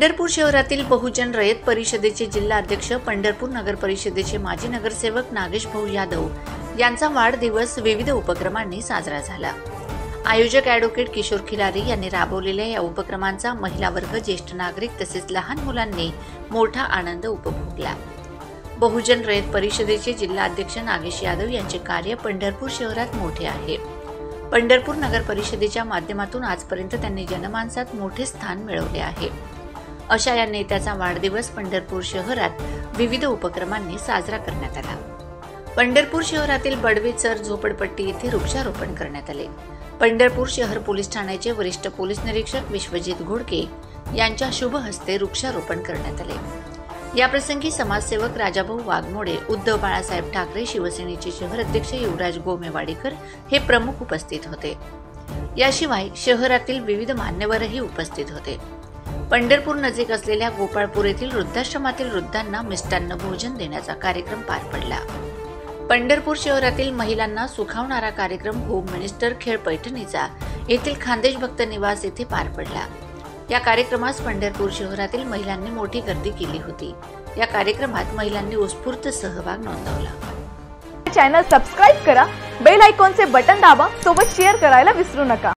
पंढरपूर शहरातील बहुजन रयत परिषदेचे जिल्हा अध्यक्ष, पंढरपूर नगर परिषदेचे माजी नगरसेवक नागेश भाऊ यादव यांचा वाढदिवस विविध उपक्रमांनी साजरा झाला। आयोजक ॲडव्होकेट किशोर खिलारी यांनी राबवलेल्या या उपक्रमांचा महिला वर्ग, ज्येष्ठ नागरिक तसेच लहान मुलांनी मोठा आनंद उपभोगला। बहुजन रयत परिषदेचे जिल्हा अध्यक्ष नागेश यादव यांचे कार्य पंढरपूर शहरात मोठे आहे। पंढरपूर नगर परिषदेच्या माध्यमातून आजपर्यंत त्यांनी जनमानसात मोठे स्थान मिळवले आहे। अशा या नेत्याचा वाढदिवस पंढरपूर शहरात विविध उपक्रमांनी साजरा करण्यात आला। पंढरपूर शहरातील बडवेचर झोपडपट्टी येथे वृक्षारोपण करण्यात आले। पंढरपूर शहर पोलीस ठाण्याचे वरिष्ठ पोलीस निरीक्षक विश्वजित घोडके यांच्या शुभ हस्ते वृक्षारोपण करण्यात आले। याप्रसंगी समाजसेवक राजाभाऊ वाघमोडे, उद्धव बाळासाहेब ठाकरे, शिवसेनेचे शहर अध्यक्ष युवराज गोमेवाडीकर हे प्रमुख उपस्थित होते। याशिवाय शहरातील विविध मान्यवरही उपस्थित होते। पंढरपूर नजीक असलेल्या गोपाळपूर येथील वृद्धाश्रमातील वृद्धांना मिष्टान्न भोजन देण्याचा कार्यक्रम पार पडला। पंढरपूर शहरातील महिलांना सुखावणारा कार्यक्रम होम मिनिस्टर खेळ पैठणीचा येथील खानदेश भक्त निवास येथे पार पडला। या कार्यक्रमास पंढरपूर शहरातील महिलांनी मोठी गर्दी केली होती। या कार्यक्रमात महिलांनी उत्स्फूर्त सहभाग नोंदवला। चॅनल सबस्क्राइब करा, बेल आयकॉनचे बटन दाबा, सोबत शेअर करायला विसरू नका।